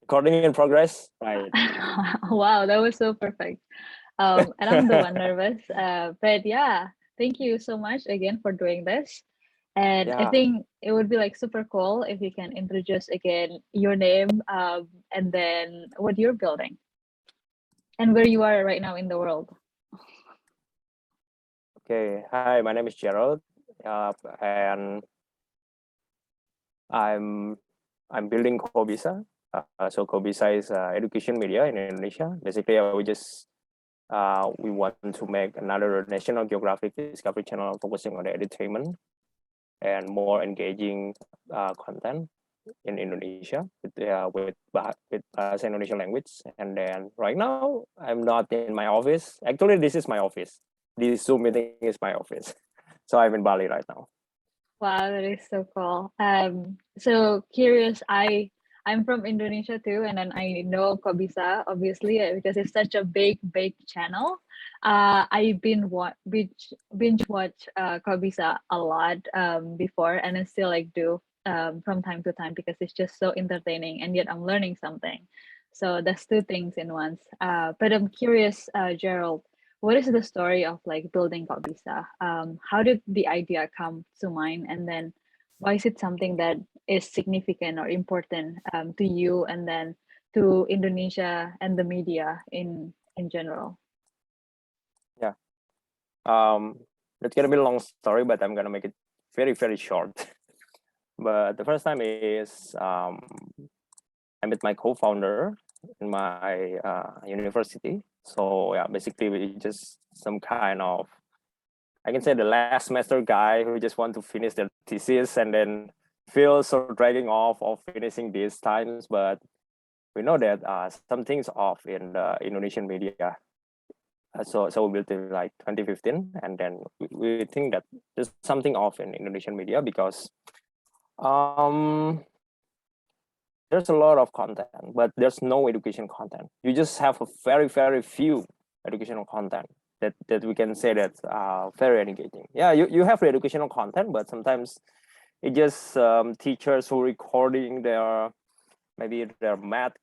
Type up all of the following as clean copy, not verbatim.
recording in progress, right? Wow, that was so perfect. And I'm the one nervous. But yeah, thank you so much again for doing this. And I Yeah. think it would be like super cool if you can introduce again your name, and then what you're building and where you are right now in the world. Okay. Hi, my name is Gerald, and I'm I'm building Kobisa. So Kobisa is education media in Indonesia. Basically, we want to make another National Geographic Discovery Channel focusing on the entertainment and more engaging content in Indonesia with Indonesian language. And then right now, I'm not in my office. Actually, this is my office. This Zoom meeting is my office. So I'm in Bali right now. Wow, that is so cool. So curious, I'm from Indonesia too, and then I know Kobisa obviously because it's such a big channel. I've been binge watch Kobisa a lot before, and I still like do from time to time because it's just so entertaining, and yet I'm learning something. So that's two things in once. But I'm curious, Gerald, what is the story of like building Kobisa? How did the idea come to mind, and then why is it something that is significant or important to you, and then to Indonesia and the media in general? Yeah. Um, it's gonna be a long story, but I'm gonna make it very short. But the first time is I met my co-founder in my university. So yeah, basically we just some kind of, I can say, the last semester guy who just want to finish their thesis and then feel so dragging off of finishing these times. But we know that something's off in the Indonesian media. So we built it like 2015, and then we think that there's something off in Indonesian media because um, there's a lot of content, but there's no education content. You just have a very few educational content that we can say that very engaging. Yeah, you have the educational content, but sometimes it just teachers who recording their maybe their math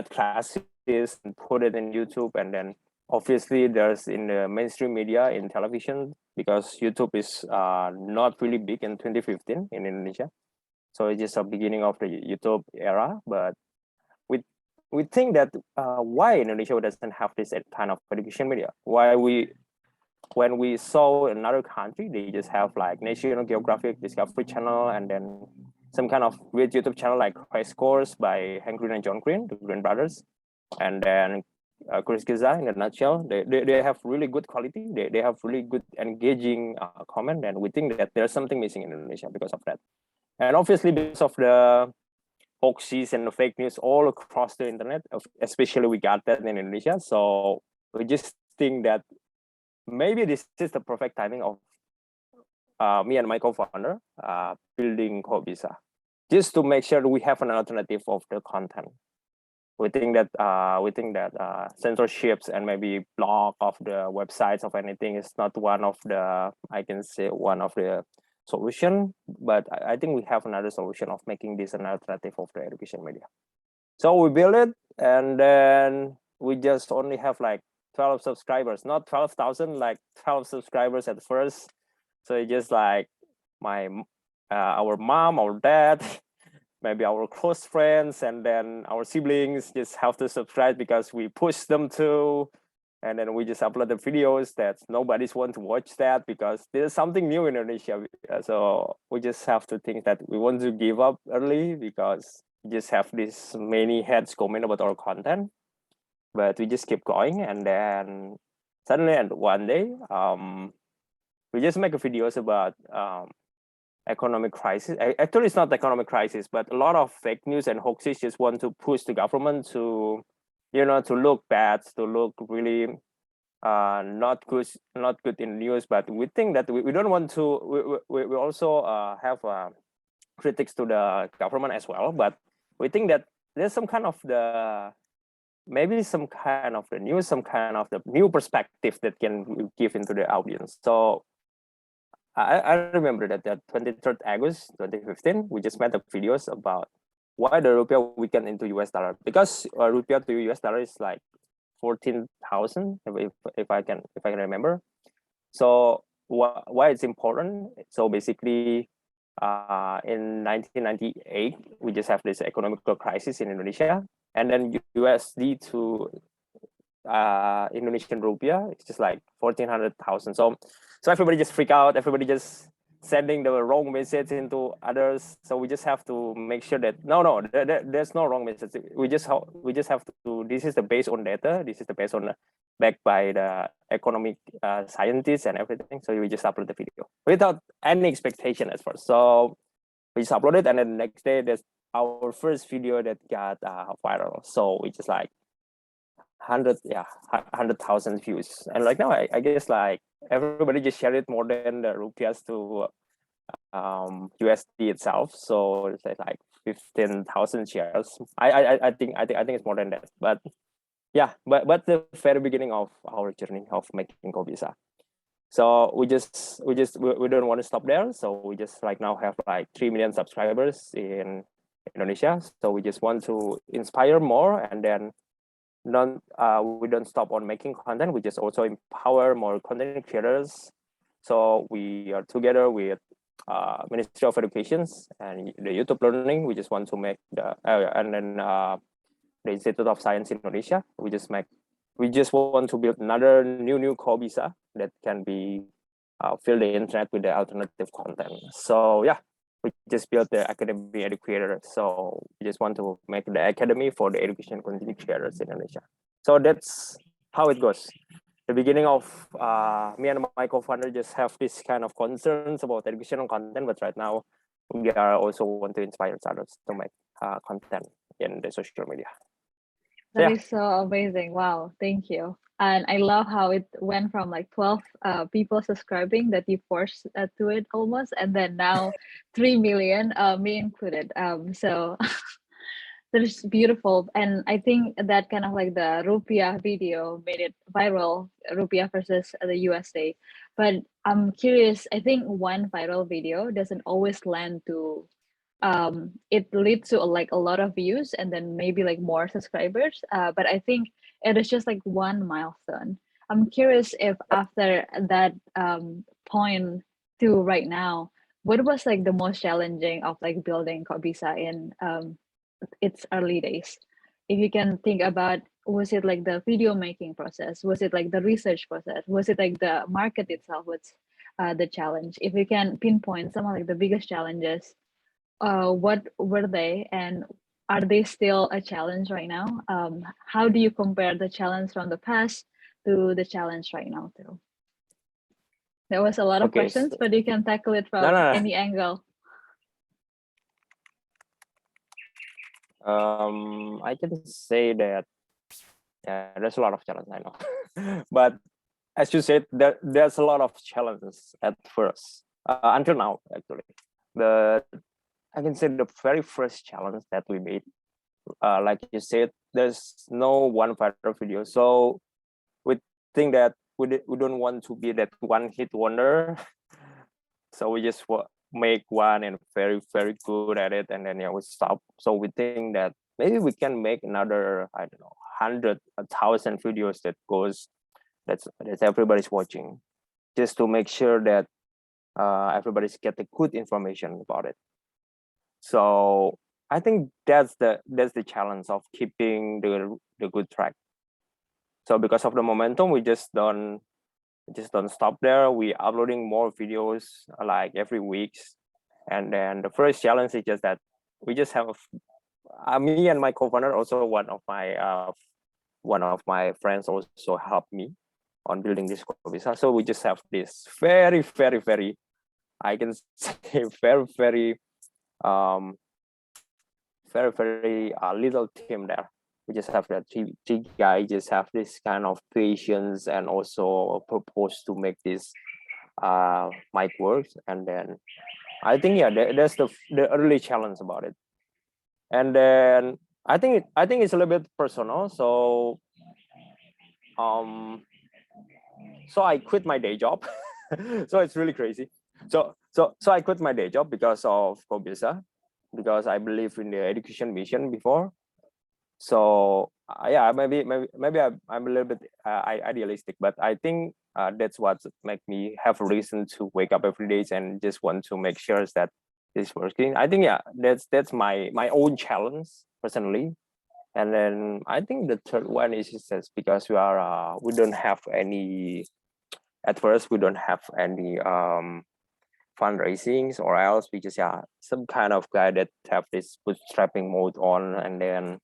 classes and put it in YouTube, and then obviously there's in the mainstream media in television because YouTube is not really big in 2015 in Indonesia. So it's just a beginning of the YouTube era, but we we think that why Indonesia doesn't have this kind of education media? Why when we saw another country, they just have like National Geographic Discovery Channel, and then some kind of weird YouTube channel like Crash Course by Hank Green and John Green, the Green brothers, and then Chris Giza in a nutshell. They have really good quality. They have really good engaging comment, and we think that there's something missing in Indonesia because of that. And obviously because of the hoaxes and the fake news all across the internet, especially we got that in Indonesia. So we just think that maybe this is the perfect timing of me and my co-founder building Kobisa, just to make sure we have an alternative of the content. We think that censorships and maybe block of the websites of anything is not one of the, I can say, one of the solution, but I think we have another solution of making this an alternative of the education media. So we build it, and then we just only have like 12 subscribers, not 12,000, like 12 subscribers at first. So it's just like our mom, our dad, maybe our close friends, and then our siblings just have to subscribe because we push them to. And then we just upload the videos that nobody's want to watch that because there's something new in Indonesia. So we just have to think that we want to give up early because we just have this many heads comment about our content. But we just keep going, and then suddenly, and one day, we just make videos about economic crisis. Actually, it's not economic crisis, but a lot of fake news and hoaxes just want to push the government to, to look bad, to look really not good in news. But we think that we don't want to. We also have critics to the government as well. But we think that there's some kind of the maybe some kind of the news, some kind of the new perspective that can give into the audience. So I remember that 23rd August 2015, we just made the videos about why the rupiah weakened into US dollar, because rupiah to US dollar is like 14,000 if I can remember. So why it's important? So basically, in 1998 we just have this economical crisis in Indonesia, and then USD to Indonesian rupiah, it's just like 1400,000. So everybody just freak out. Everybody just sending the wrong message into others. So we just have to make sure that there's no wrong message. We just have to. This is the based on data. This is the based on backed by the economic scientists and everything. So we just upload the video without any expectation at first. So we just uploaded, and then the next day there's our first video that got viral. So we just like 100,000 views, and like now I guess like everybody just share it more than the rupiahs to USD itself. So it's like 15,000 shares. I think it's more than that. But yeah, but the very beginning of our journey of making Kobisa. So we don't want to stop there. So we just like now have like 3 million subscribers in Indonesia. So we just want to inspire more, and then we don't stop on making content. We just also empower more content creators. So we are together with Ministry of Educations and the YouTube Learning. We just want to make the and then the Institute of Science in Indonesia. We just want to build another new Kobisa that can be fill the internet with the alternative content. So yeah, we just built the academy educator. So we just want to make the academy for the education content creators in Indonesia. So that's how it goes. The beginning of me and my co-founder just have this kind of concerns about educational content, but right now we are also want to inspire others to make content in the social media. That is so amazing. Wow, thank you. And I love how it went from like 12 people subscribing that you forced to it almost, and then now 3 million, me included. So that is beautiful. And I think that kind of like the rupiah video made it viral, rupiah versus the USA. But I'm curious, I think one viral video doesn't always land to it leads to like a lot of views and then maybe like more subscribers, but I think it is just like one milestone. I'm curious if after that point to right now, what was like the most challenging of like building Kobisa in its early days? If you can think about, was it like the video making process, was it like the research process, was it like the market itself? What's the challenge? If you can pinpoint some of like the biggest challenges, what were they, and are they still a challenge right now? How do you compare the challenge from the past to the challenge right now too? There was a lot of questions, but you can tackle it from any angle. I can say that there's a lot of challenges, I know. But as you said, there's a lot of challenges at first, until now actually. But I can say the very first challenge that we made, like you said, there's no one viral video. So we think that we don't want to be that one hit wonder. So we just make one and very good at it, and then we stop. So we think that maybe we can make another, I don't know, 100, 1,000 videos that's everybody's watching, just to make sure that everybody's get the good information about it. So I think that's the challenge of keeping the good track. So because of the momentum, we just don't stop there. We uploading more videos like every week. And then the first challenge is just that we just have me and my co-founder, also one of my friends also helped me on building this Kobisa. So we just have this very I can say very little team there. We just have that three guys, just have this kind of patience and also purpose to make this mic work. And then I think that's the early challenge about it. And then I think it's a little bit personal. So so I quit my day job. So it's really crazy. So I quit my day job because of Kobisa. because I believe in the education mission before. So yeah, maybe I'm a little bit idealistic, but I think that's what make me have a reason to wake up every day and just want to make sure that it's working. I think yeah, that's my own challenge personally. And then I think the third one is just because we don't have any, at first we don't have any fundraisings, or else we just some kind of guy that have this bootstrapping mode on, and then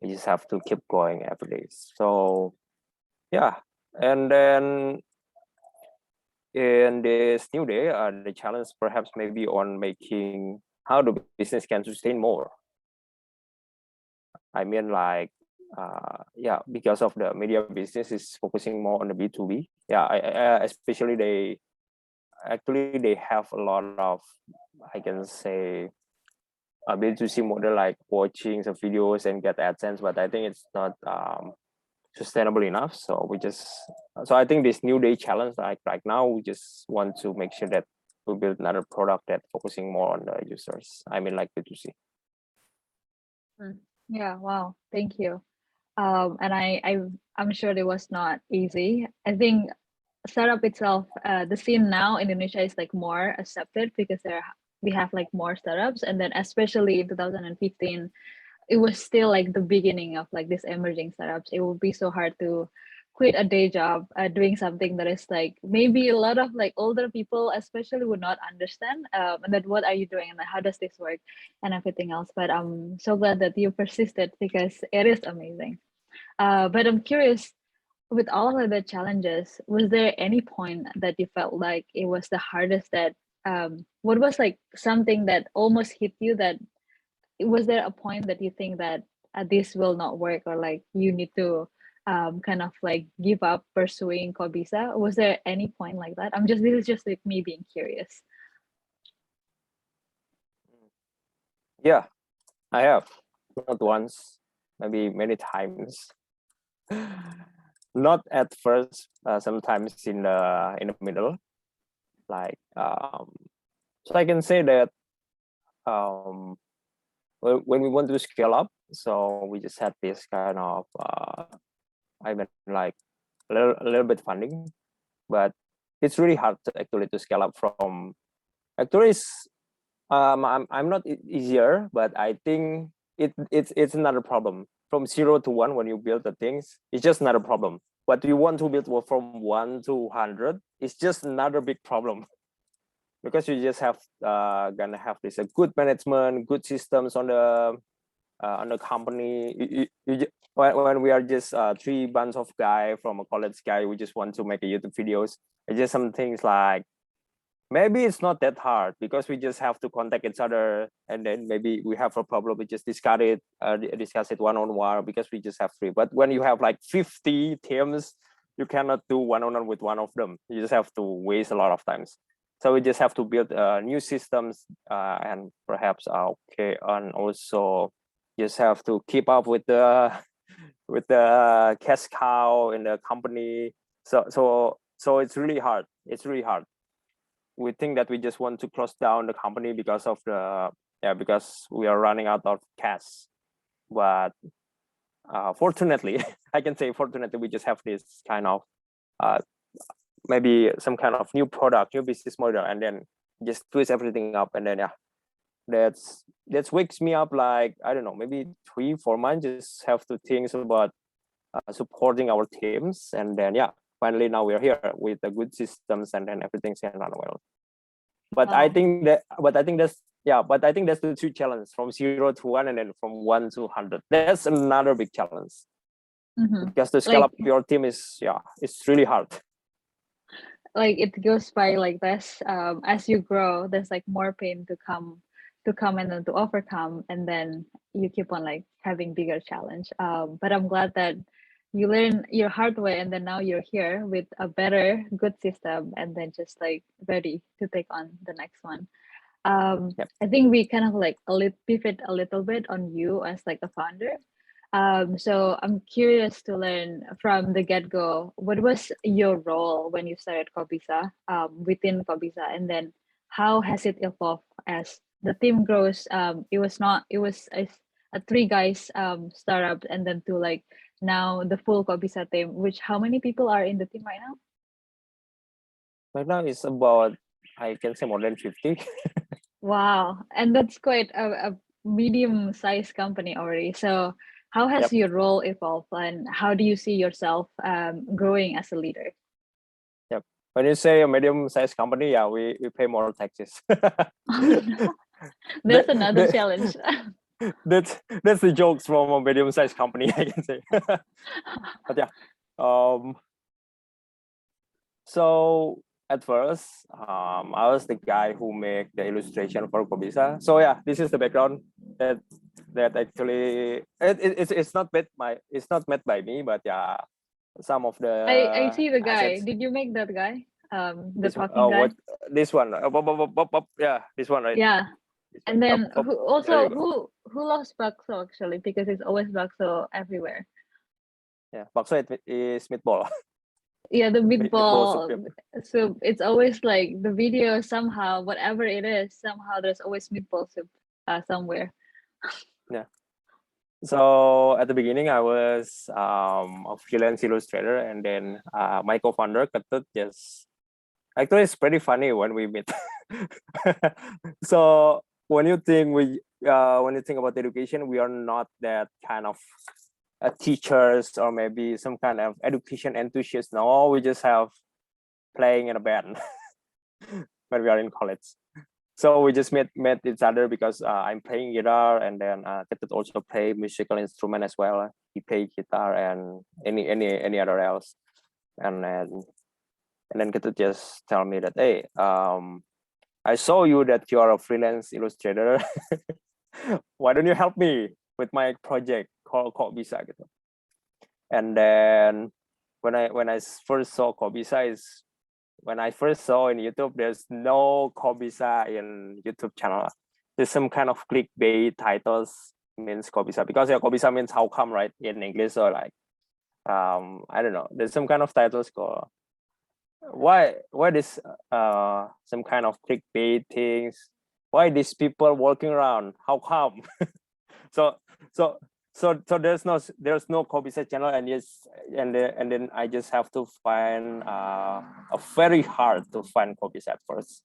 you just have to keep going every day. So yeah, and then in this new day, the challenge perhaps maybe on making how the business can sustain more. I mean, like, yeah, because of the media business is focusing more on the B2B. Yeah, especially they have a lot of, I can say, a B2C model, like watching some videos and get AdSense, but I think it's not sustainable enough. So I think this new day challenge, like right now, we just want to make sure that we build another product that focusing more on the users. I mean, like B2C. Yeah, wow, thank you. And I'm sure it was not easy. I think startup itself, the scene now in Indonesia is like more accepted because we have like more startups, and then especially in 2015, it was still like the beginning of like this emerging startups. It would be so hard to quit a day job doing something that is like maybe a lot of like older people especially would not understand, and then what are you doing and how does this work and everything else. But I'm so glad that you persisted because it is amazing. But I'm curious, with all of the challenges, was there any point that you felt like it was the hardest, that what was like something that almost hit you, that was there a point that you think that this will not work, or like you need to kind of like give up pursuing Kobisa? Was there any point like that? This is just like me being curious. Yeah, I have, not once, maybe many times. Not at first, sometimes in the middle, like so I can say that when we want to scale up, so we just had this kind of I mean, like a little bit funding, but it's really hard to actually to scale up from. Actually, I'm not easier, but I think it's another problem. From 0 to 1, when you build the things, it's just not a problem. But you want to build from 1 to 100, it's just another big problem. Because you just have gonna have this good management, good systems on the company. When we are just three bunch of guy from a college guy, we just want to make a YouTube videos. It's just some things like, maybe it's not that hard because we just have to contact each other, and then maybe we have a problem, we just discuss it one-on-one because we just have three. But when you have like 50 teams, you cannot do one-on-one with one of them. You just have to waste a lot of times. So we just have to build new systems, and perhaps okay, and also just have to keep up with the cash cow in the company. So it's really hard. It's really hard. We think that we just want to close down the company because of because we are running out of cash. But fortunately, I can say fortunately, we just have this kind of maybe some kind of new product, new business model, and then just twist everything up, and then that wakes me up, like, I don't know, maybe 3-4 months, just have to think about supporting our teams, and then finally now we're here with the good systems, and then everything's going on well. But I think that's the two challenges, from 0 to 1, and then from 1 to 100. That's another big challenge. Because to scale up your team is it's really hard. Like it goes by like this. As you grow, there's like more pain to come and then to overcome, and then you keep on like having bigger challenge. But I'm glad that you learn your hard way, and then now you're here with a better, good system, and then just like ready to take on the next one. I think we kind of like pivot a little bit on you as like a founder. So I'm curious to learn from the get-go, what was your role when you started Kobisa, within Kobisa, and then how has it evolved as the team grows, it was a three guys startup, and then to like now the full Kobisa team. Which how many people are in the team right now? Right now it's about, I can say, more than 50. Wow, and that's quite a medium-sized company already. So how has Yep. your role evolved, and how do you see yourself growing as a leader? Yep. When you say a medium-sized company, yeah, we pay more taxes. Oh no, there's another That- challenge. that's the jokes from a medium-sized company, I can say. But yeah, so at first, I was the guy who make the illustration for Kobisa. So yeah, this is the background that actually it's not made by me, but yeah, some of I the see the guy. assets. Did you make that guy? The This talking guy? what this one? Yeah, this one, right? Yeah. This one. And then who There you also go. who loves bakso actually, because it's always bakso everywhere. Yeah, bakso is meatball. Yeah, the Meatball soup. meatball soup. It's always like the video somehow, whatever it is, somehow there's always meatball soup somewhere. Yeah. So at the beginning, I was a freelance illustrator, and then my co-founder Ketut just actually it's pretty funny when we meet. So when you think about education, we are not that kind of teachers or maybe some kind of education enthusiasts. No, we just have playing in a band when we are in college. So we just met each other because I'm playing guitar, and then Ketut also play musical instrument as well. He play guitar and any other else, and then Ketut just tell me that, hey, I saw you that you are a freelance illustrator. Why don't you help me with my project called Kok-bisa gitu. And then when I first saw Kobisa is when I first saw in YouTube, there's no Kobisa in YouTube channel. There's some kind of clickbait titles means Kobisa, because yeah, Kobisa means how come, right, in English, or like I don't know. There's some kind of titles called why this some kind of clickbait things. Why these people walking around? How come? so so there's no Kobisa channel, and yes, and then I just have to find a very hard to find Kobisa at first.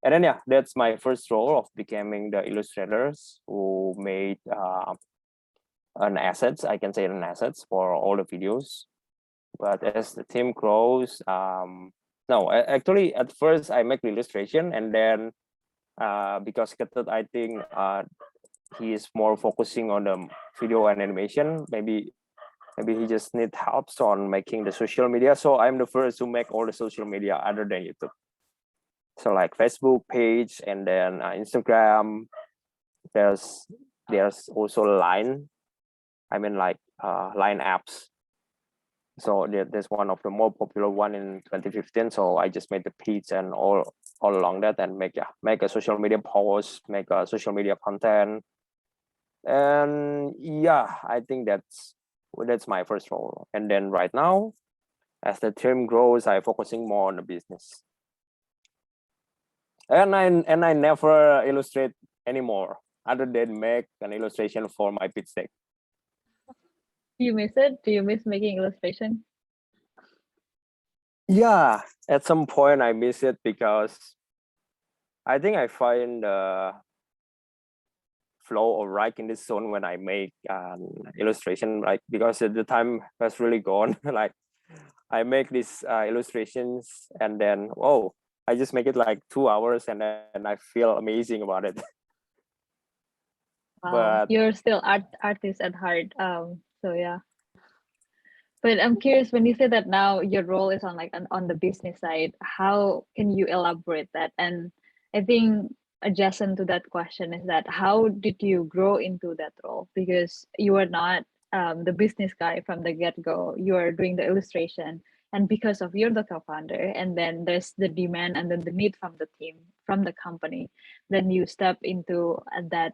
And then yeah, that's my first role of becoming the illustrators who made an assets, I can say an assets for all the videos. But as the team grows, no, actually at first I make the illustration, and then because Ketut, I think he is more focusing on the video and animation. Maybe he just need helps on making the social media. So I'm the first to make all the social media other than YouTube. So like Facebook page, and then Instagram. There's also Line. I mean like Line apps. So there's one of the more popular one in 2015. So I just made the page and all along that, and make a social media post, make a social media content. And yeah, I think that's my first role. And then right now, as the team grows, I'm focusing more on the business. And I never illustrate anymore, other than make an illustration for my pitch deck. Do you miss it? Do you miss making illustration? Yeah, at some point I miss it, because I think I find the flow or right in this zone when I make illustration, like, because at the time was really gone. Like I make these illustrations, and then I just make it like 2 hours, and then I feel amazing about it. Wow, But you're still artist at heart. So yeah. But I'm curious, when you say that now your role is on on the business side, how can you elaborate that? And I think adjacent to that question is that how did you grow into that role? Because you are not the business guy from the get-go. You are doing the illustration, and because of you're the co-founder, and then there's the demand and then the need from the team, from the company, then you step into that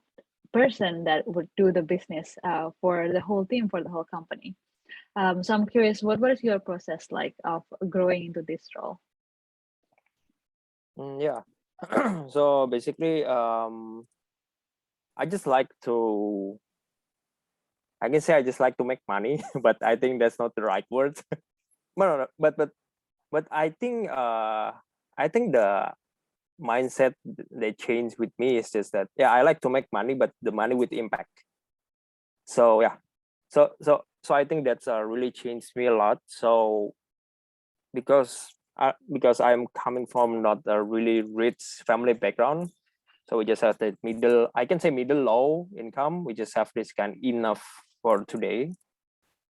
person that would do the business for the whole team, for the whole company. So I'm curious, what was your process like of growing into this role? yeah, So basically, I just like to, I can say I just like to make money, but I think that's not the right word. No, but I think the mindset they changed with me is just that, yeah, I like to make money, but the money with impact. So yeah, so I think that's really changed me a lot. So because I'm coming from not a really rich family background, so we just have the middle, I can say middle low income. We just have this kind enough for today.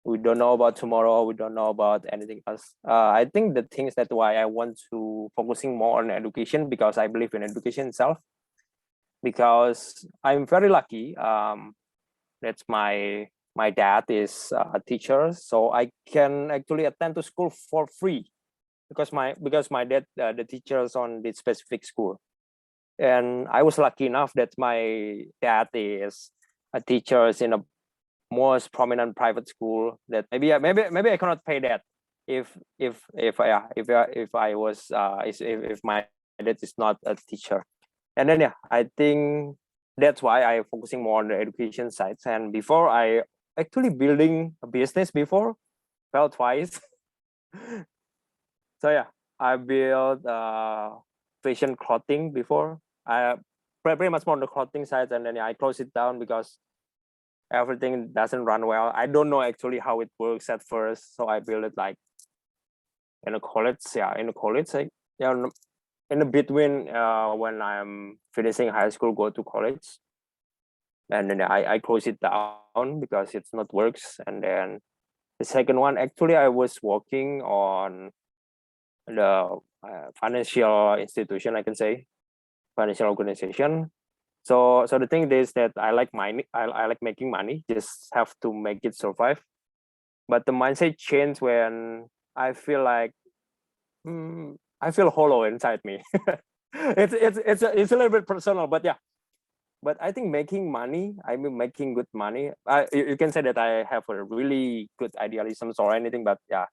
We don't know about tomorrow. We don't know about anything else. I think the things that why I want to focusing more on education, because I believe in education itself. Because I'm very lucky. That's my dad is a teacher, so I can actually attend to school for free because my dad the teachers on this specific school, and I was lucky enough that my dad is a teacher in a most prominent private school that maybe I cannot pay that if I was if my dad is not a teacher. And then yeah, I think that's why I focusing more on the education side. And before I actually building a business before, fell twice. So yeah, I built fashion clothing before. I pretty much more on the clothing side, and then yeah, I closed it down because everything doesn't run well. I don't know actually how it works at first, so I built it like in a college. Yeah, in a college, like yeah, in the between when I'm finishing high school, go to college, and then I close it down because it's not works. And then the second one, actually, I was working on the financial institution, I can say, financial organization. So the thing is that I like money. I like making money. Just have to make it survive. But the mindset changed when I feel like I feel hollow inside me. It's a little bit personal, but yeah. But I think making money, I mean making good money. You can say that I have a really good idealism or anything, but yeah.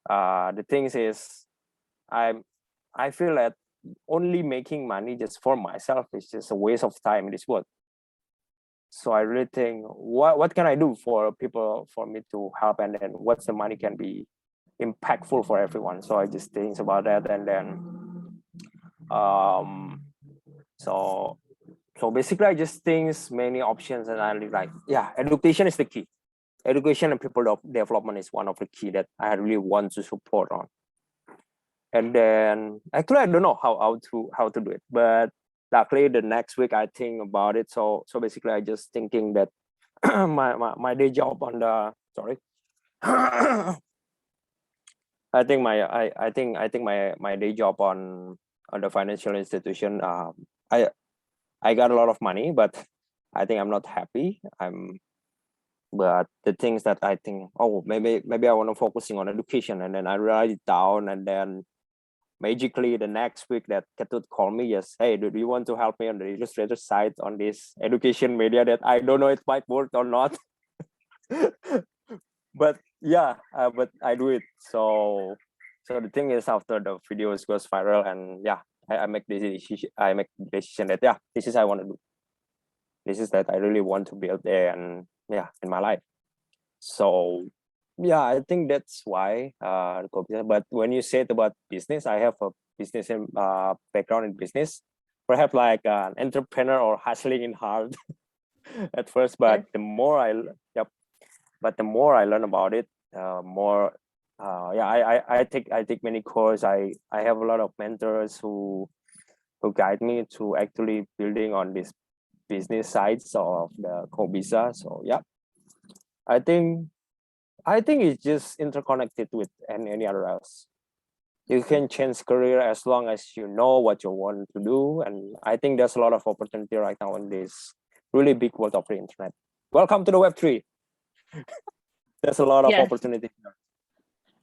The things is, I'm I feel that only making money just for myself is just a waste of time in this world. So I really think, what can I do for people, for me to help, and then what's the money can be impactful for everyone. So I just think about that, and then um so so basically I just think many options, and I really like, yeah, education is the key. Education and people development is one of the key that I really want to support on. And then actually I don't know how to do it, but luckily the next week I think about it. So basically I just thinking that my day job on the sorry I think my day job on the financial institution, I got a lot of money, but I think I'm not happy. But the things that I think, oh, maybe I want to focusing on education, and then I write it down, and then magically the next week that Ketut called me, yes, hey, do you want to help me on the Illustrator site on this education media that I don't know it might work or not. But yeah, but I do it. So the thing is, after the videos goes viral, and yeah, I make the decision that yeah, this is I want to do. This is that I really want to build there, and yeah, in my life. So yeah, I think that's why but when you said about business, I have a business background in business, perhaps like an entrepreneur or hustling in hard at first, but Yes. the more but the more I learn about it, more yeah, I take many courses. I have a lot of mentors who guide me to actually building on this business sides of the Kobisa. So yeah, I think it's just interconnected with any other else. You can change career as long as you know what you want to do, and I think there's a lot of opportunity right now in this really big world of the internet. Welcome to the Web3. There's a lot of Yes. opportunity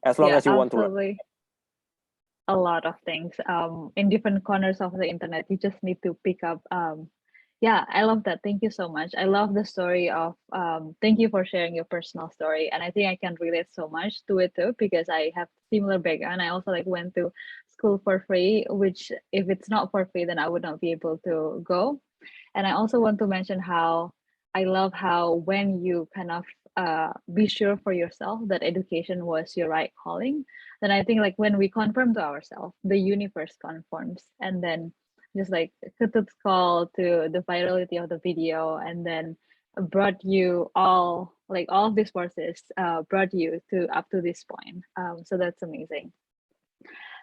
as long Yeah, as you want to learn. absolutely. A lot of things in different corners of the internet. You just need to pick up Yeah, I love that. Thank you so much. I love the story of thank you for sharing your personal story. And I think I can relate so much to it too, because I have similar background. I also like went to school for free, which if it's not for free, then I would not be able to go. And I also want to mention how I love how when you kind of be sure for yourself that education was your right calling, then I think like when we confirm to ourselves, the universe conforms, and then just like Kutub's call to the virality of the video, and then brought you all of these forces brought you to up to this point. So that's amazing.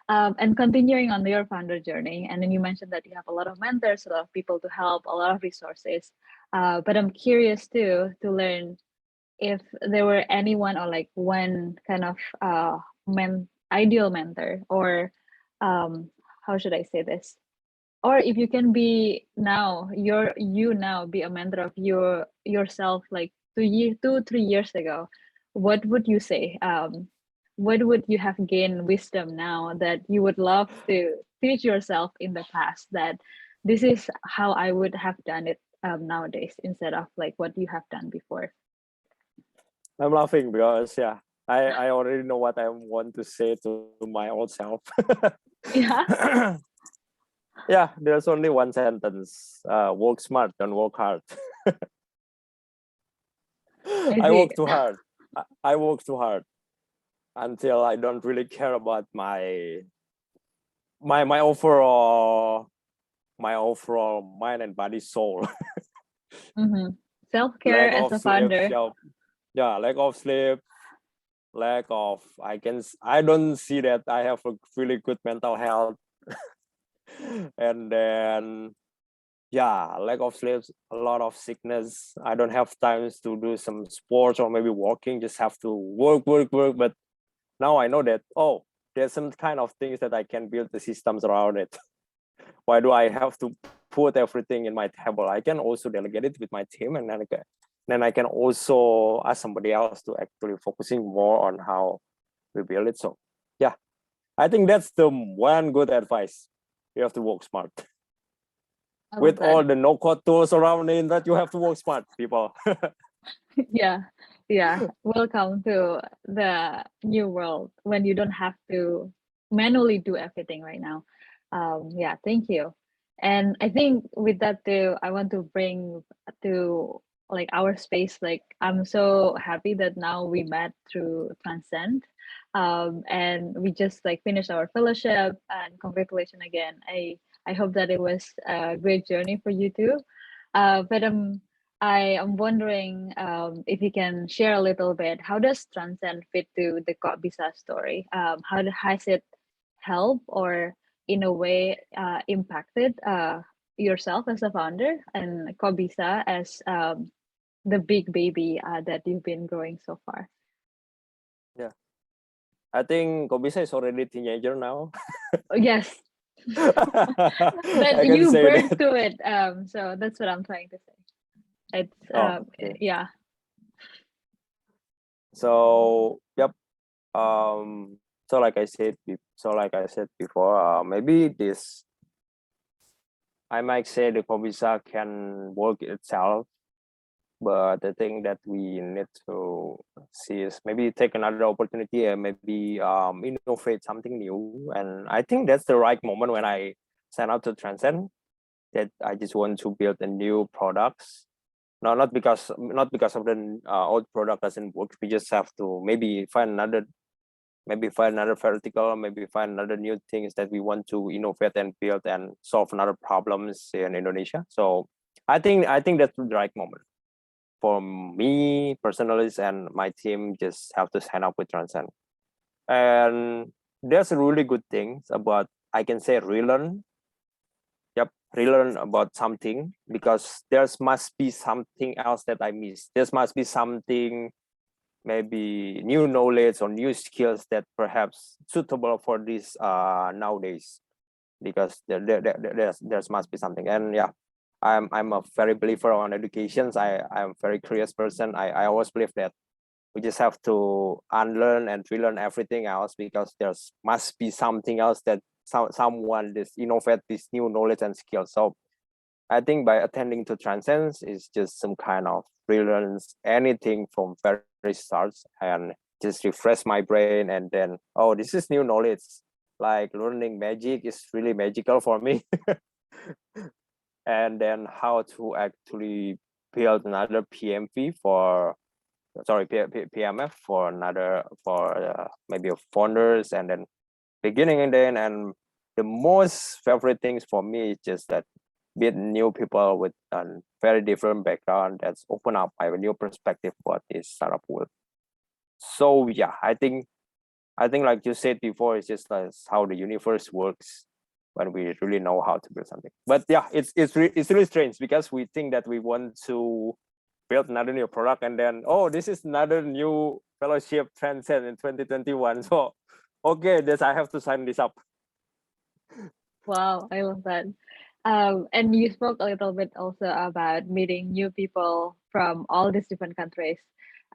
And continuing on your founder journey, and then you mentioned that you have a lot of mentors, a lot of people to help, a lot of resources. But I'm curious too to learn if there were anyone or like one kind of ideal mentor, or how should I say this? Or if you can be now, you now be a mentor of yourself like 3 years ago, what would you say? What would you have gained wisdom now that you would love to teach yourself in the past, that this is how I would have done it nowadays instead of like what you have done before? I'm laughing because I already know what I want to say to my old self. Yeah. Yeah, there's only one sentence: work smart, don't work hard. I I see. work too hard. I work too hard until I don't really care about my overall mind and body soul. Mm-hmm. Self-care Lack as of a sleep, founder. lack of sleep, lack of I don't see that I have a really good mental health. And then lack of sleep, a lot of sickness. I don't have times to do some sports or maybe walking, just have to work. But now I know that, oh, there's some kind of things that I can build the systems around it. Why do I have to put everything in my table? I can also delegate it with my team, and then I can also ask somebody else to actually focusing more on how we build it. So yeah, I think that's the one good advice. You have to work smart. I love With that. all the no code tools around in that, you have to work smart, people. Yeah, yeah. Welcome to the new world when you don't have to manually do everything right now. Yeah, thank you. And I think with that too, I want to bring to like our space. Like I'm so happy that now we met through Transcend, and we just like finished our fellowship. And congratulations again. I hope that it was a great journey for you too. But I am wondering if you can share a little bit, how does Transcend fit to the Kobisa story? Has it helped or in a way impacted yourself as a founder and Kobisa as the big baby that you've been growing so far? Yeah, I think Kobisa is already a teenager now. Oh, yes, but I can you say birthed that. to it. So that's what I'm trying to say. It's Oh, okay. yeah. So yep. So like I said before, maybe this I might say the Kobisa can work itself, but the thing that we need to see is maybe take another opportunity and maybe innovate something new. And I think that's the right moment when I sign up to Transcend, that I just want to build a new products. No, not because of the old product doesn't work. We just have to maybe find another vertical, maybe find another new things that we want to innovate and build and solve another problems in Indonesia. So I think that's the right moment for me personally, and my team just have to sign up with Transcend. And there's really good things about, I can say, relearn. Yep, relearn about something, because there's must be something else that I missed. There must be something, maybe new knowledge or new skills that perhaps suitable for this nowadays, because there's must be something. And yeah, I'm a very believer on educations. I'm a very curious person. I always believe that we just have to unlearn and relearn everything else, because there's must be something else that someone this innovate this new knowledge and skills. So I think by attending to Transcends is just some kind of relearns anything from very starts and just refresh my brain, and then, oh, this is new knowledge. Like learning magic is really magical for me. And then how to actually build another PMV for, sorry, PMF for another, for maybe a founders, and then beginning and then, and the most favorite things for me is just that meet new people with a very different background that's open up my new perspective for this startup world. So yeah, I think like you said before, it's just like how the universe works when we really know how to build something. But yeah, it's really strange because we think that we want to build another new product, and then, oh, this is another new fellowship Transcend in 2021. So okay, this, I have to sign this up. Wow, I love that. And you spoke a little bit also about meeting new people from all these different countries.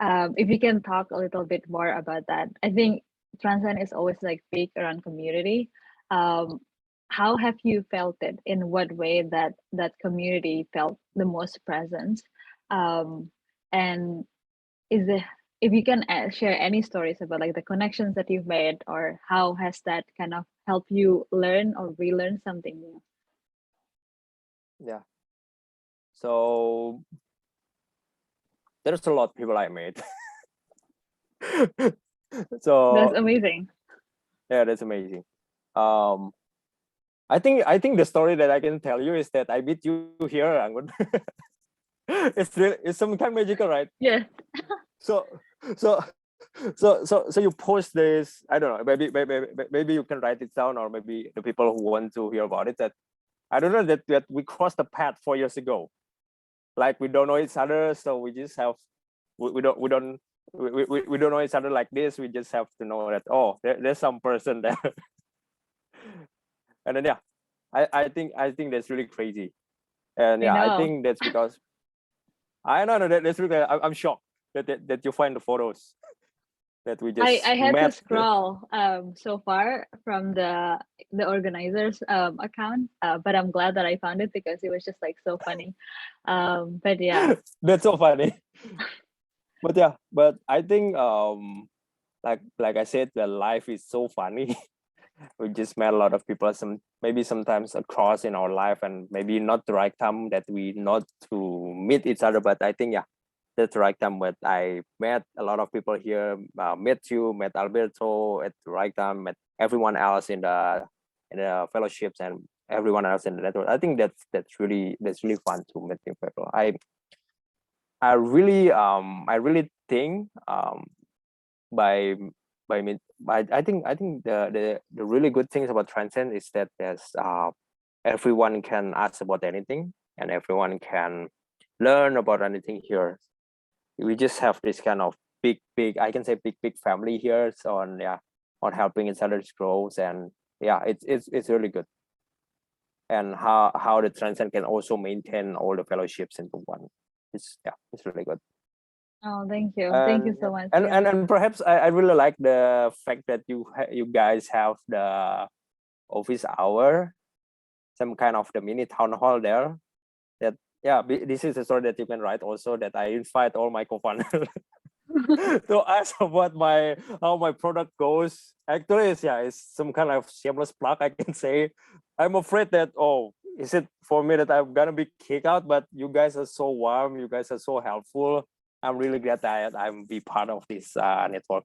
If you can talk a little bit more about that, I think Transcend is always like big around community. Um, how have you felt it? In what way that community felt the most present? Um, and is it, if you can share any stories about like the connections that you've made, or how has that kind of helped you learn or relearn something new? Yeah. So there's a lot of people I met. That's So amazing. yeah, that's amazing. Um, I think the story that I can tell you is that I meet you here, Anggun. It's really, it's some kind of magical, right? Yeah. So so so you post this, I don't know, maybe you can write it down, or maybe the people who want to hear about it, that I don't know, that we crossed the path 4 years ago. Like we don't know each other, so we just have, we don't know each other like this. We just have to know that, oh, there's some person there. And then yeah, I think that's really crazy. And I yeah, I know. think that's because I know that's really, I'm shocked that you find the photos that we I just had to met. scroll so far from the organizers account, but I'm glad that I found it because it was just like so funny. But yeah. That's so funny. But yeah, but I think like I said, the life is so funny. We just met a lot of people, some maybe sometimes across in our life, and maybe not the right time that we not to meet each other. But I think yeah, that's the right time. But I met a lot of people here, met you, met Alberto at the right time, met everyone else in the fellowships, and everyone else in the network. I think that's really fun to meet new people. I really think by I think the really good things about Transcend is that there's everyone can ask about anything, and everyone can learn about anything here. We just have this kind of big, I can say big family here. So on, yeah, on helping each other's growth, and yeah, it's really good. And how the Transcend can also maintain all the fellowships into one. It's really good. Oh, thank you. Thank you And so much. and Yeah. and, and perhaps I really like the fact that you guys have the office hour, some kind of the mini town hall there. That, yeah, this is a story that you can write also, that I invite all my co-founders to ask about how my product goes. Actually, it's some kind of shameless plug, I can say. I'm afraid that, oh, is it for me that I'm gonna be kicked out? But you guys are so warm, you guys are so helpful. I'm really glad that I'm be part of this network.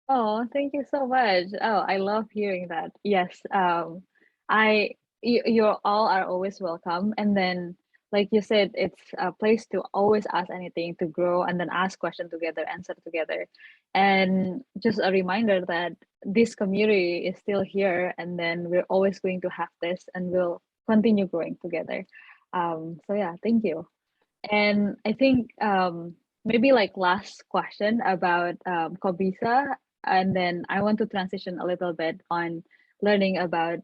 Oh, thank you so much. Oh, I love hearing that. Yes. I you all are always welcome. And then, like you said, it's a place to always ask anything, to grow, and then ask question together, answer together. And just a reminder that this community is still here, and then we're always going to have this, and we'll continue growing together. So yeah, thank you. And I think maybe like last question about Kobisa, and then I want to transition a little bit on learning about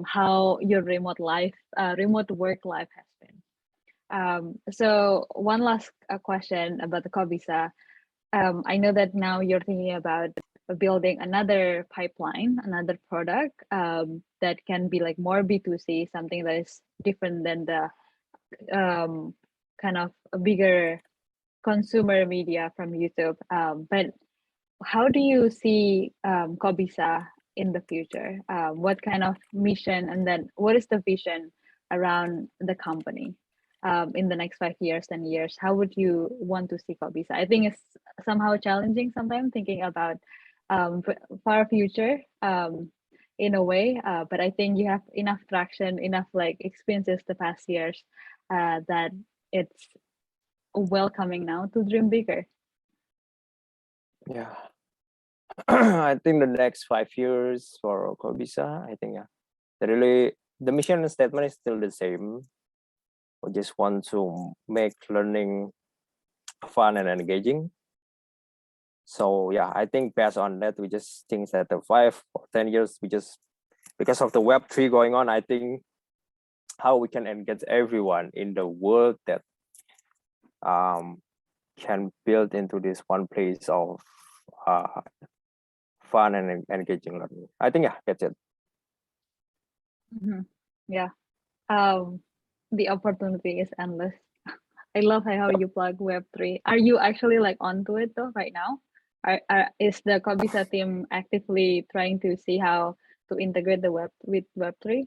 how your remote work life has been. So one last question about the Kobisa. I know that now you're thinking about building another pipeline, another product that can be like more B2C, something that is different than the kind of a bigger consumer media from YouTube. But how do you see Kobisa in the future? What kind of mission, and then what is the vision around the company in the next 5 years, 10 years? How would you want to see Kobisa? I think it's somehow challenging sometimes thinking about far future in a way, but I think you have enough traction, enough like experiences the past years that it's welcoming now to dream bigger. Yeah. I think the next 5 years for Kobisa, I think the mission and statement is still the same. We just want to make learning fun and engaging. So yeah, I think based on that, we just think that the 5 or 10 years, we just, because of the Web3 going on, I think how we can engage everyone in the world that can build into this one place of fun and engaging learning. I think that's it. Yeah. The opportunity is endless. I love how you plug Web3. Are you actually like onto it though right now? Is the Kobisa team actively trying to see how to integrate the web with Web3?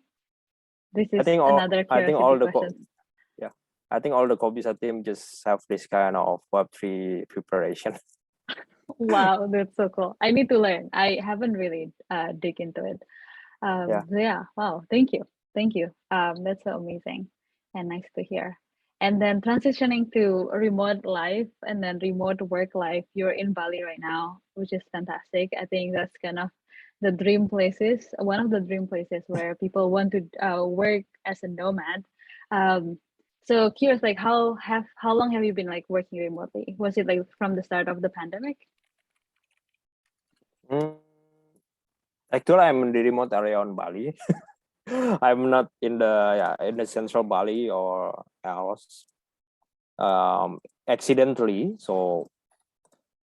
This is another curiosity question. I think all the Kobisa team just have this kind of Web3 preparation. Wow, that's so cool. I need to learn. I haven't really dig into it. Yeah. Wow. Thank you. That's so amazing and nice to hear. And then transitioning to remote life and then remote work life. You're in Bali right now, which is fantastic. I think that's kind of the dream places, one of the dream places where people want to work as a nomad. So curious, like how long have you been like working remotely? Was it like from the start of the pandemic? Actually, I'm in the remote area on Bali. I'm not in the central Bali or else. Accidentally, so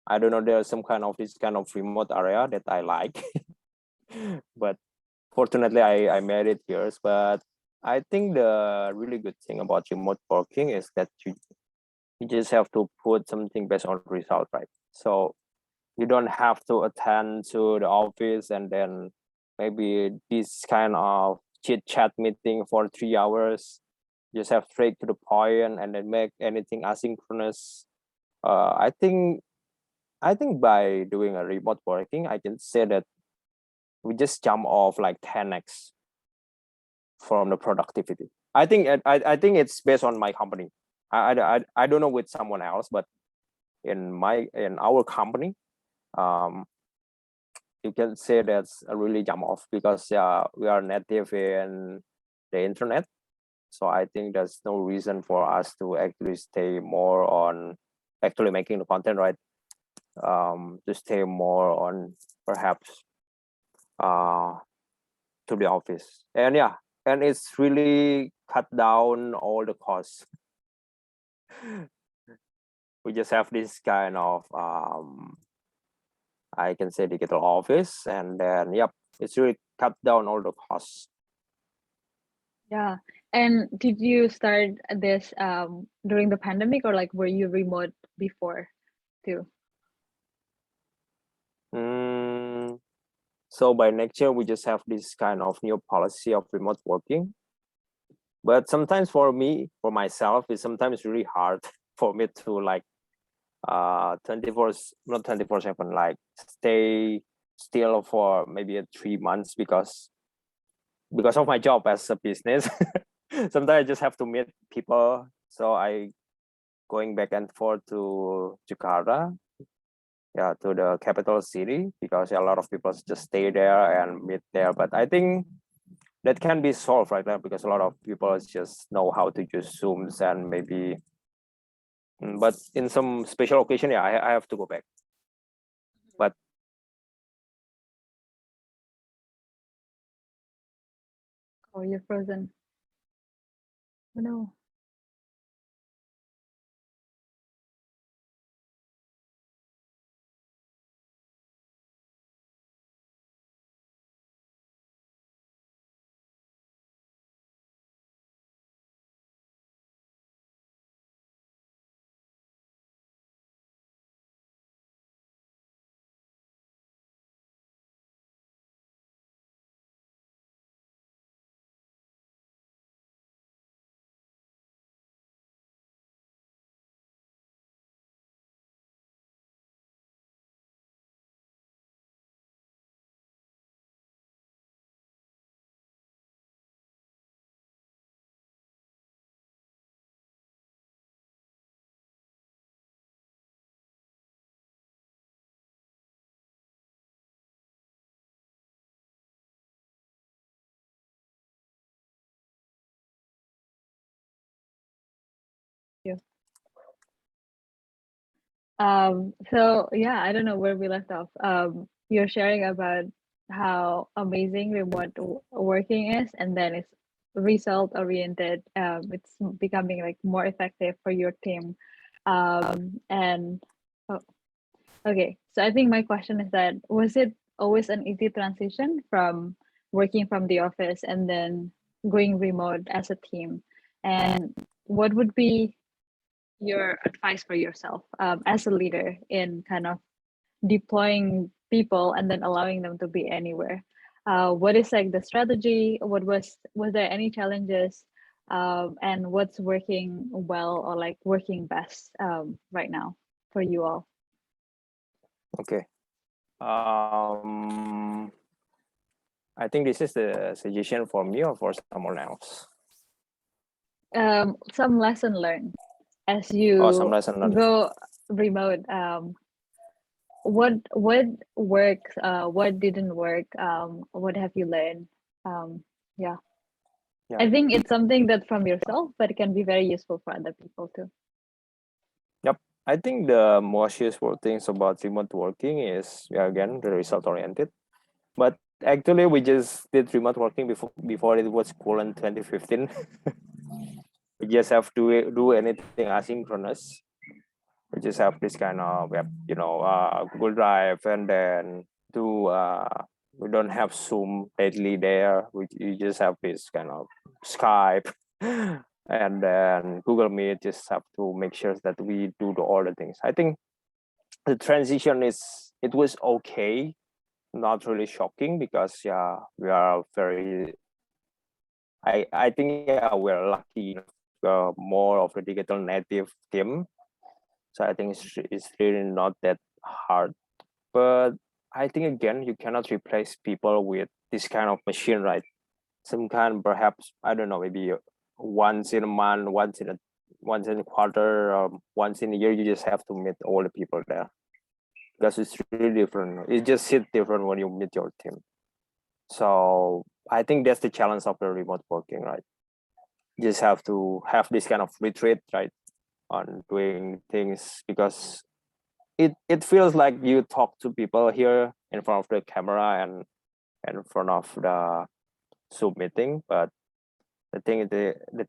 I don't know. There's some kind of this kind of remote area that I like, but fortunately, I made it here. But I think the really good thing about remote working is that you just have to put something based on result, right? So you don't have to attend to the office and then maybe this kind of chit chat meeting for 3 hours. Just have straight to the point and then make anything asynchronous. I think by doing a remote working, I can say that we just jump off like 10x from the productivity. I think it's based on my company. I don't know with someone else, but in our company, you can say that's a really jump off because we are native in the internet. So I think there's no reason for us to actually stay more on actually making the content, right? To stay more on perhaps to the office. And it's really cut down all the costs. We just have this kind of I can say digital office, and then it's really cut down all the costs. Yeah. And did you start this during the pandemic, or like were you remote before too? So by next year, we just have this kind of new policy of remote working. But sometimes for myself, it's sometimes really hard for me to like 24/7, like stay still for maybe 3 months because of my job as a business. Sometimes I just have to meet people, so I going back and forth to Jakarta, to the capital city, because a lot of people just stay there and meet there. But I think that can be solved right now because a lot of people just know how to use Zooms and maybe. But in some special occasion, I have to go back. But Oh, you're frozen. Oh no. you. So yeah, I don't know where we left off. You're sharing about how amazing working is, and then it's result oriented. It's becoming like more effective for your team. And oh, okay, so I think my question is that was it always an easy transition from working from the office and then going remote as a team? And what would be your advice for yourself as a leader in kind of deploying people and then allowing them to be anywhere? What is like the strategy? Was there any challenges? And what's working well or like working best right now for you all? Okay. I think this is the suggestion for me or for someone else. Some lesson learned as Some you lesson learned. go remote. What works? What didn't work? What have you learned? Yeah. Yeah. I think it's something that from yourself, but it can be very useful for other people too. Yep. I think the most useful things about remote working is, yeah, again, the result oriented. But actually, we just did remote working before it was cool in 2015. We just have to do anything asynchronous. We just have this kind of Google Drive, and then we don't have Zoom daily there. We just have this kind of Skype, and then Google Meet. Just have to make sure that we do all the things. I think the transition it was okay, not really shocking, because we are very. I think we're lucky. More of a digital native team, so I think it's really not that hard. But I think again, you cannot replace people with this kind of machine, right? Some kind, perhaps, I don't know, maybe once in a month, once in a quarter, or once in a year, you just have to meet all the people there, because it's really different. It just hits different when you meet your team. So I think that's the challenge of the remote working, right? You just have to have this kind of retreat, right, on doing things, because it feels like you talk to people here in front of the camera and in front of the Zoom meeting. But the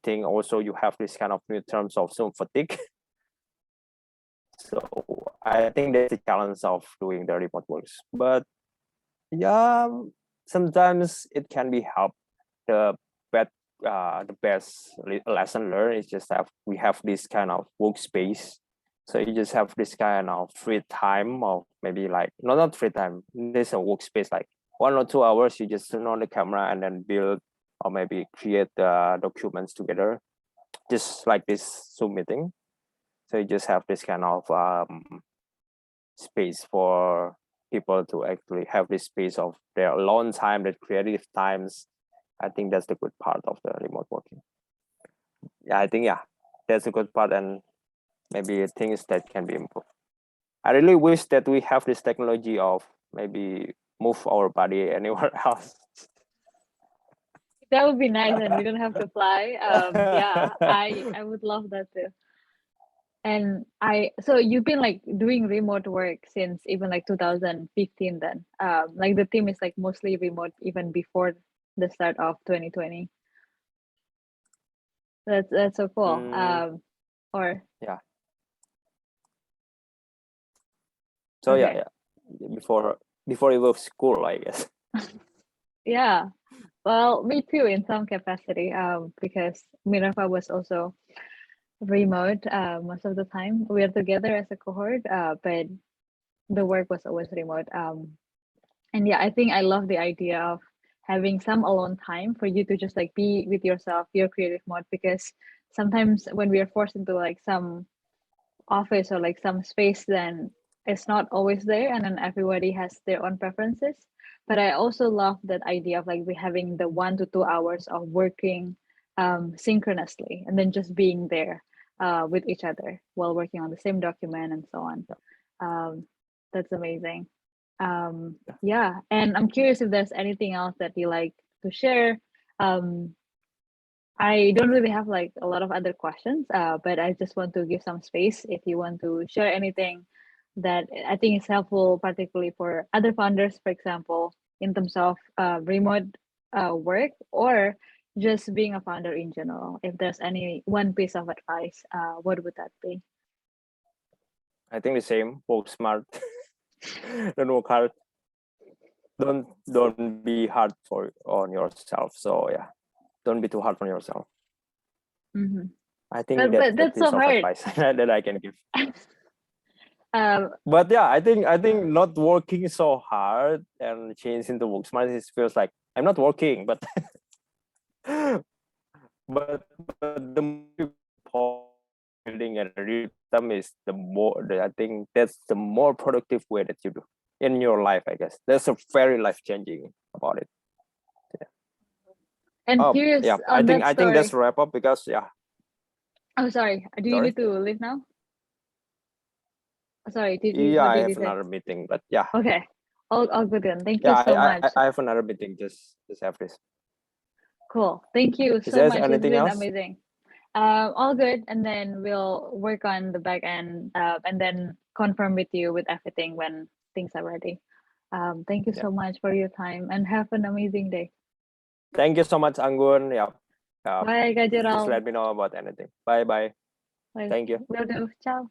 thing also, you have this kind of new terms of Zoom fatigue. So I think that's the challenge of doing the remote works. But yeah, sometimes it can be helped. The best lesson learned is just that we have this kind of workspace. So you just have this kind of free time, or maybe like not free time. There's a workspace like 1 or 2 hours. You just turn on the camera and then build or maybe create the documents together, just like this Zoom meeting. So you just have this kind of space for people to actually have this space of their alone time, their creative times. I think that's the good part of the remote working. Yeah, I think that's a good part, and maybe things that can be improved. I really wish that we have this technology of maybe move our body anywhere else. That would be nice, and we don't have to fly. Yeah, I would love that too. And so you've been like doing remote work since even like 2015 then. Like the team is like mostly remote even before the start of 2020. That's so cool. Or Yeah. So okay. before it was school, I guess. Yeah. Well, me too in some capacity. Because Minerva was also remote most of the time. We are together as a cohort, but the work was always remote. And yeah, I think I love the idea of having some alone time for you to just like be with yourself, your creative mode, because sometimes when we are forced into like some office or like some space, then it's not always there, and then everybody has their own preferences. But I also love that idea of like we having the 1 to 2 hours of working synchronously, and then just being there with each other while working on the same document and so on. That's amazing. Yeah, and I'm curious if there's anything else that you like to share. I don't really have like a lot of other questions, but I just want to give some space if you want to share anything that I think is helpful, particularly for other founders, for example, in terms of remote work or just being a founder in general. If there's any one piece of advice, what would that be? I think the same. Work smart. Don't work hard. Don't be hard on yourself. So yeah, don't be too hard on yourself. Mm-hmm. I think that's the That's piece so of hard. advice that I can give. um, But yeah, I think not working so hard and changing to work smart, it feels like I'm not working, but but the more building a rhythm is I think that's the more productive way that you do in your life. I guess that's a very life changing about it. and Oh curious yeah, on that I think that's story. wrap up because yeah. Oh, sorry. Do you Sorry. need to leave now? Sorry. Yeah, What I did you have say? another meeting, but yeah, Okay. All good then. Thank you yeah, so much. I have another meeting. Just have this. Cool. Thank you Is so there much. It's anything been else? amazing. All good. And then we'll work on the back end and then confirm with you with everything when things are ready. Thank you Yeah. so much for your time and have an amazing day. Thank you so much, Anggun. Yeah. Bye, Kak Just Gerald. let me know about anything. Bye bye. Bye. Thank you. Will do. Ciao.